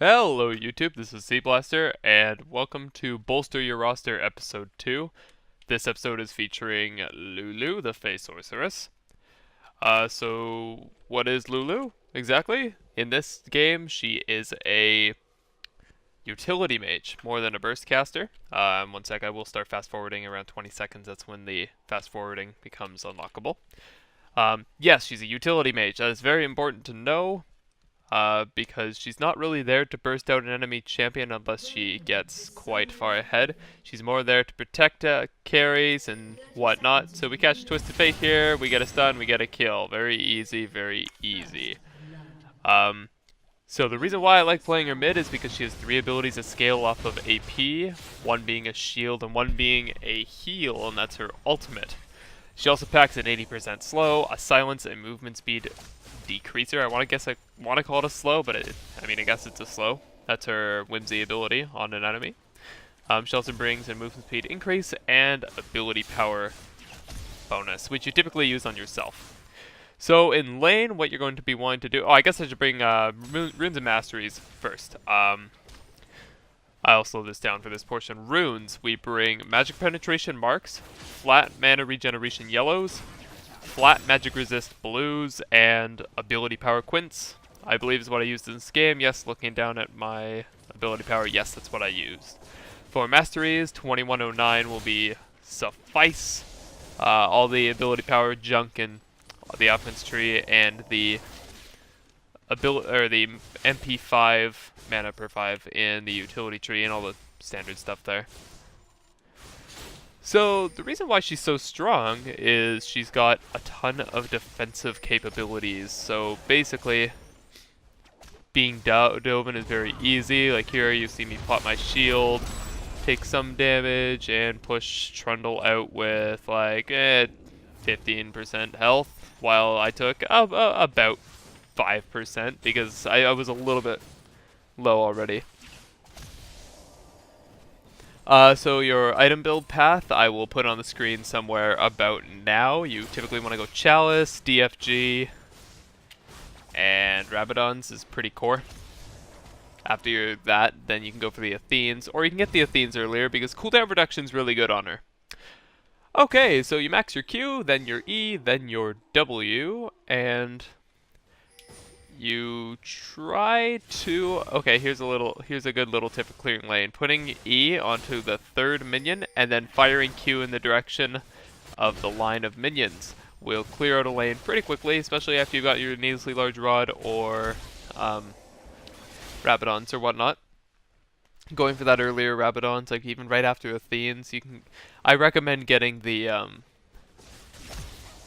Hello YouTube, this is Sea Blaster, and welcome to Bolster Your Roster Episode 2. This episode is featuring Lulu, the Fey Sorceress. So what is Lulu, exactly? In this game, she is a utility mage, more than a burst caster. One sec, I will start fast forwarding around 20 seconds, that's when the fast forwarding becomes unlockable. Yes, she's a utility mage, that is very important to know. Because she's not really there to burst out an enemy champion unless she gets quite far ahead. She's more there to protect carries and whatnot. So we catch Twisted Fate here, we get a stun, we get a kill. Very easy, very easy. So the reason why I like playing her mid is because she has 3 abilities that scale off of AP, one being a shield and one being a heal, and that's her ultimate. She also packs an 80% slow, a silence, and movement speed decreaser. I want to call it a slow, but I guess it's a slow. That's her whimsy ability on an enemy. She also brings a movement speed increase and ability power bonus, which you typically use on yourself. So in lane, what you're going to be wanting to do... Oh, I guess I should bring runes and masteries first. I'll slow this down for this portion. Runes, we bring magic penetration marks, flat mana regeneration yellows, flat magic resist blues, and ability power quints, I believe is what I used in this game. Yes, looking down at my ability power, yes, that's what I used. For masteries, 2109 will be suffice. All the ability power junk in the offense tree and the MP5 mana per 5 in the utility tree and all the standard stuff there. So the reason why she's so strong is she's got a ton of defensive capabilities. So basically, being Dovin is very easy. Like here you see me plot my shield, take some damage, and push Trundle out with like 15% health, while I took about 5% because I was a little bit low already. So your item build path, I will put on the screen somewhere about now. You typically want to go Chalice, DFG, and Rabadons is pretty core. After that, then you can go for the Athenes, or you can get the Athenes earlier because cooldown reduction is really good on her. Okay, so you max your Q, then your E, then your W, and you try to... Okay, here's a good little tip of clearing lane. Putting E onto the 3rd minion and then firing Q in the direction of the line of minions will clear out a lane pretty quickly, especially after you've got your needlessly large rod or Rabadons or whatnot. Going for that earlier Rabadons, like even right after Athenes, you can... I recommend getting the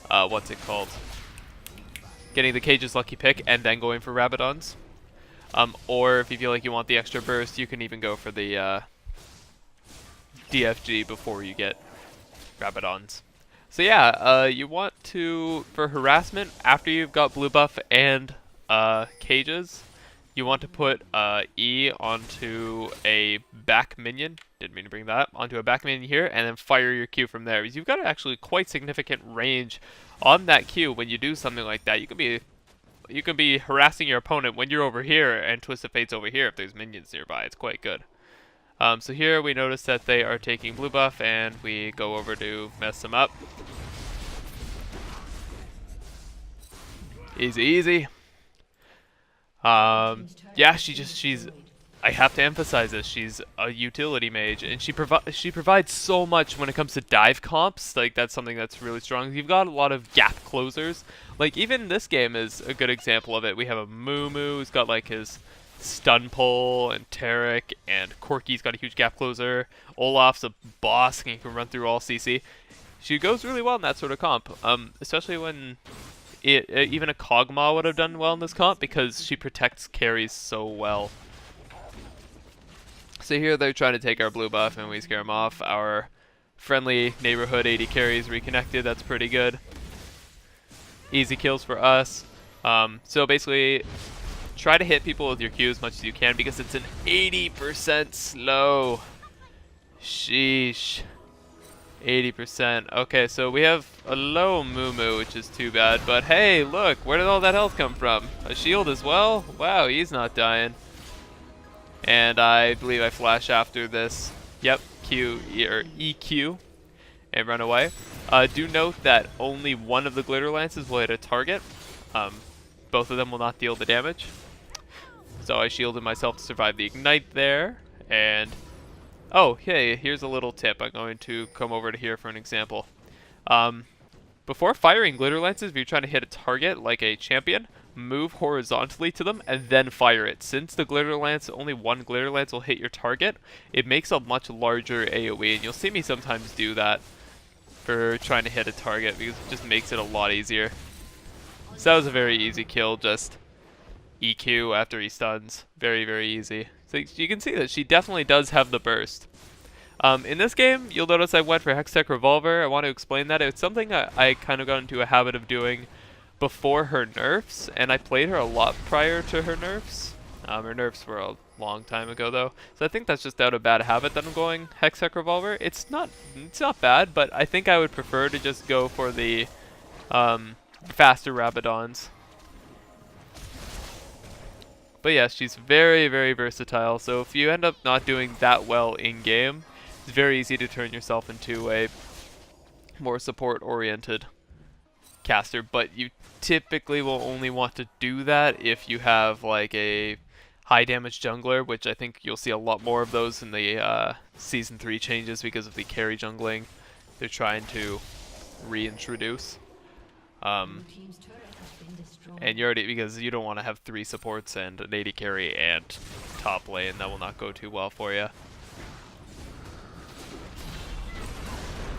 what's it called? Getting the Cage's Lucky Pick and then going for Rabadons. Or if you feel like you want the extra burst, you can even go for the DFG before you get Rabadons. So yeah, you want to, for harassment, after you've got blue buff and cages, you want to put E onto a back minion. Didn't mean to bring that. Onto a back minion here, and then fire your Q from there. Because you've got actually quite significant range on that Q when you do something like that. You can be harassing your opponent when you're over here, and Twisted Fate's over here if there's minions nearby. It's quite good. So here we notice that they are taking blue buff, and we go over to mess them up. Easy, easy. Yeah, she's. I have to emphasize this. She's a utility mage, and she provides so much when it comes to dive comps. Like that's something that's really strong. You've got a lot of gap closers. Like even this game is a good example of it. We have a Amumu who's got like his stun pull, and Tarek, and Corky's got a huge gap closer. Olaf's a boss and he can run through all CC. She goes really well in that sort of comp, especially when even a Kog'Maw would have done well in this comp because she protects carries so well. So here they're trying to take our blue buff and we scare them off. Our friendly neighborhood 80 carries reconnected, that's pretty good. Easy kills for us. So basically, try to hit people with your Q as much as you can because it's an 80% slow. Sheesh. 80%. Okay, so we have a low Amumu, which is too bad. But hey, look, where did all that health come from? A shield as well? Wow, he's not dying. And I believe I flash after this. Yep, Q or EQ, and run away. Do note that only one of the glitter lances will hit a target. Both of them will not deal the damage. So I shielded myself to survive the ignite there. And oh, hey, here's a little tip. I'm going to come over to here for an example. Before firing glitter lances, if you're trying to hit a target like a champion, move horizontally to them and then fire it. Since the glitter lance, only one glitter lance will hit your target, it makes a much larger AoE, and you'll see me sometimes do that for trying to hit a target because it just makes it a lot easier. So that was a very easy kill, just EQ after he stuns. Very, very easy. So you can see that she definitely does have the burst. In this game, you'll notice I went for Hextech Revolver. I want to explain that. It's something I kind of got into a habit of doing before her nerfs, and I played her a lot prior to her nerfs. Her nerfs were a long time ago, though. So I think that's just out of bad habit that I'm going Hextech Revolver. It's not bad, but I think I would prefer to just go for the faster Rabadons. But yeah, she's very, very versatile. So if you end up not doing that well in-game, it's very easy to turn yourself into a more support-oriented caster. But you typically will only want to do that if you have like a high damage jungler, which I think you'll see a lot more of those in the Season 3 changes because of the carry jungling they're trying to reintroduce. And you already, because you don't want to have 3 supports and an AD carry and top lane, that will not go too well for you.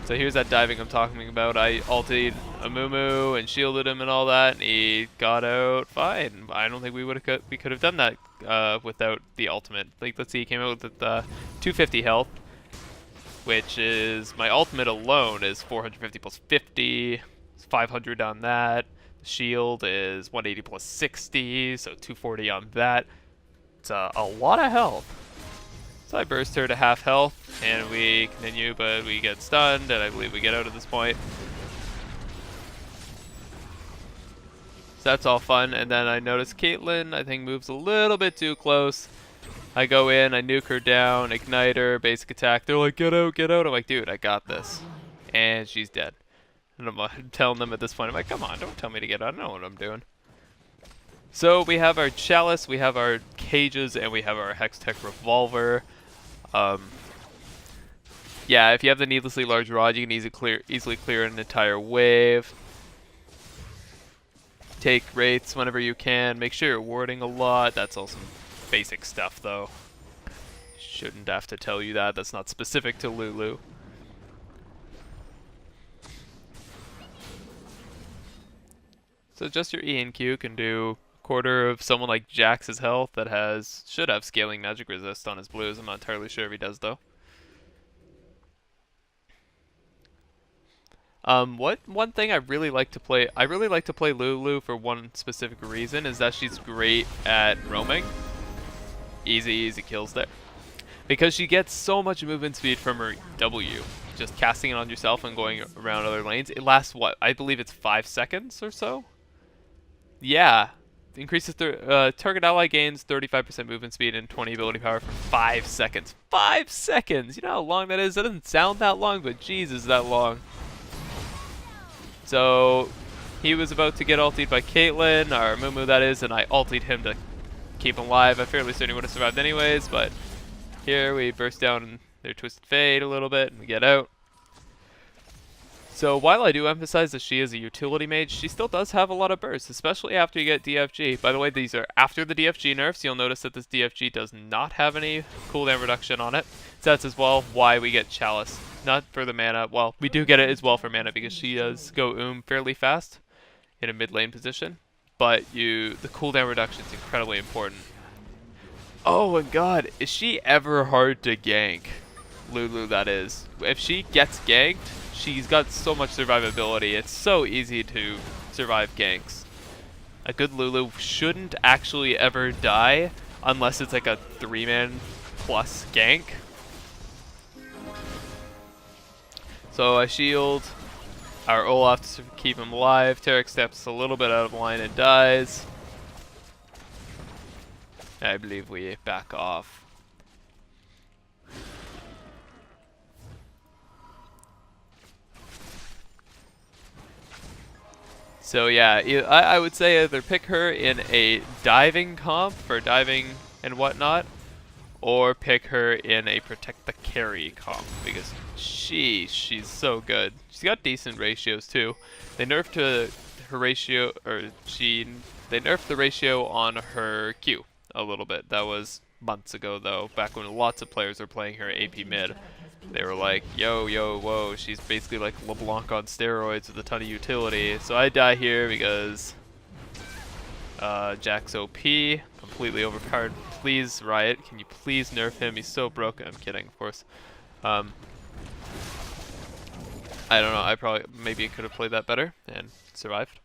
So here's that diving I'm talking about. I ulted Amumu and shielded him and all that, and he got out fine. I don't think we could have done that without the ultimate. Like, let's see, he came out with 250 health, which is my ultimate alone is 450 plus 50, 500 on that. Shield is 180 plus 60, so 240 on that. It's a lot of health. So I burst her to half health, and we continue, but we get stunned, and I believe we get out at this point. So that's all fun, and then I notice Caitlyn, I think, moves a little bit too close. I go in, I nuke her down, ignite her, basic attack. They're like, get out, get out. I'm like, dude, I got this. And she's dead. And I'm telling them at this point, I'm like, come on, don't tell me to get out. I know what I'm doing. So we have our Chalice, we have our cages, and we have our Hextech Revolver. Yeah, if you have the needlessly large rod, you can easily clear an entire wave. Take wraiths whenever you can. Make sure you're warding a lot. That's all some basic stuff, though. Shouldn't have to tell you that. That's not specific to Lulu. So just your E and Q can do a quarter of someone like Jax's health that should have scaling magic resist on his blues. I'm not entirely sure if he does, though. One thing I really like to play Lulu for one specific reason is that she's great at roaming. Easy kills there. Because she gets so much movement speed from her W. Just casting it on yourself and going around other lanes. It lasts, what, I believe it's 5 seconds or so? Yeah. Increases target ally gains 35% movement speed and 20 ability power for 5 seconds. 5 seconds! You know how long that is? That doesn't sound that long, but jeez, is that long. So, he was about to get ultied by Caitlyn, or Amumu that is, and I ultied him to keep him alive. I'm fairly certain he would have survived anyways, but here we burst down their Twisted Fate a little bit and we get out. So while I do emphasize that she is a utility mage, she still does have a lot of bursts, especially after you get DFG. By the way, these are after the DFG nerfs. You'll notice that this DFG does not have any cooldown reduction on it. So that's as well why we get Chalice. Not for the mana. Well, we do get it as well for mana because she does go fairly fast in a mid lane position. But the cooldown reduction is incredibly important. Oh my god, is she ever hard to gank? Lulu, that is. If she gets ganked, she's got so much survivability. It's so easy to survive ganks. A good Lulu shouldn't actually ever die unless it's like a 3-man plus gank. So I shield our Olaf to keep him alive. Tarek steps a little bit out of line and dies. I believe we back off So yeah, I would say either pick her in a diving comp for diving and whatnot, or pick her in a protect the carry comp because she's so good. She's got decent ratios too. They nerfed her ratio, they nerfed the ratio on her Q a little bit. That was months ago though, back when lots of players were playing her AP mid. They were like, yo, whoa, she's basically like LeBlanc on steroids with a ton of utility. So I die here because Jack's OP, completely overpowered. Please, Riot, can you please nerf him? He's so broken. I'm kidding, of course. I don't know, maybe I could have played that better and survived.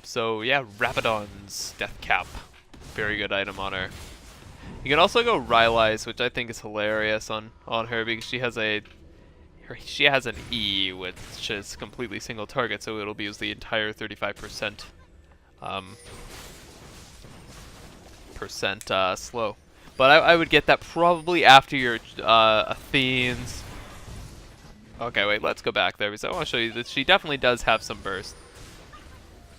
So yeah, Rabadon's Death Cap. Very good item on her. You can also go Rylai's, which I think is hilarious on her because she has an E which is completely single target, so it'll use the entire 35% slow. But I would get that probably after your Athene's. Okay, wait, let's go back there because I want to show you that she definitely does have some burst.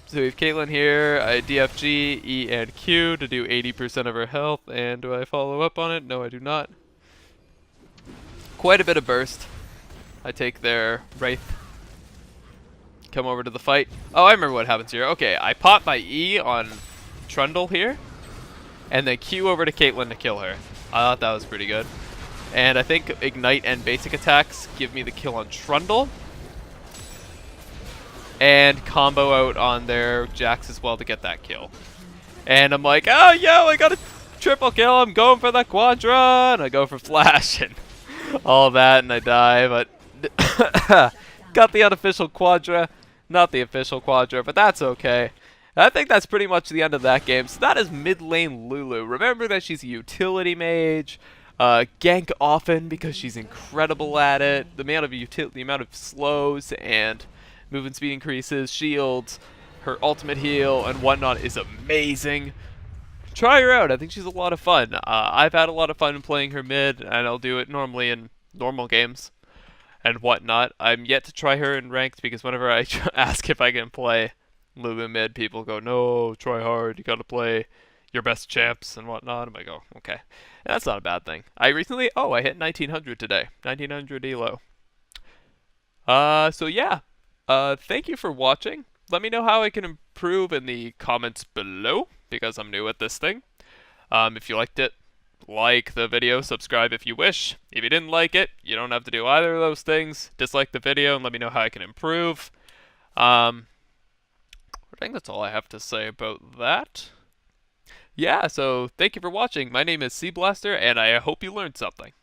So we have Caitlyn here, I DFG, E, and Q to do 80% of her health, and do I follow up on it? No, I do not. Quite a bit of burst. I take their Wraith. Come over to the fight. Oh, I remember what happens here. Okay, I pop my E on Trundle here, and then Q over to Caitlyn to kill her. I thought that was pretty good. And I think Ignite and basic attacks give me the kill on Trundle. And combo out on their Jax as well to get that kill. And I'm like, oh, yo, I got a triple kill. I'm going for the Quadra. And I go for Flash and all that, and I die. But got the unofficial Quadra. Not the official Quadra, but that's okay. I think that's pretty much the end of that game. So that is mid lane Lulu. Remember that she's a utility mage. Gank often because she's incredible at it. The amount of slows and movement speed increases, shields, her ultimate heal, and whatnot is amazing. Try her out. I think she's a lot of fun. I've had a lot of fun playing her mid, and I'll do it normally in normal games and whatnot. I'm yet to try her in ranked because whenever I ask if I can play Lulu mid, people go, no, try hard. You gotta play your best champs and whatnot. I'm like, oh, okay. That's not a bad thing. I hit 1900 today. 1900 elo. So yeah. Thank you for watching. Let me know how I can improve in the comments below, because I'm new at this thing. If you liked it, like the video, subscribe if you wish. If you didn't like it, you don't have to do either of those things. Dislike the video and let me know how I can improve. I think that's all I have to say about that. Yeah, so thank you for watching. My name is Sea Blaster, and I hope you learned something.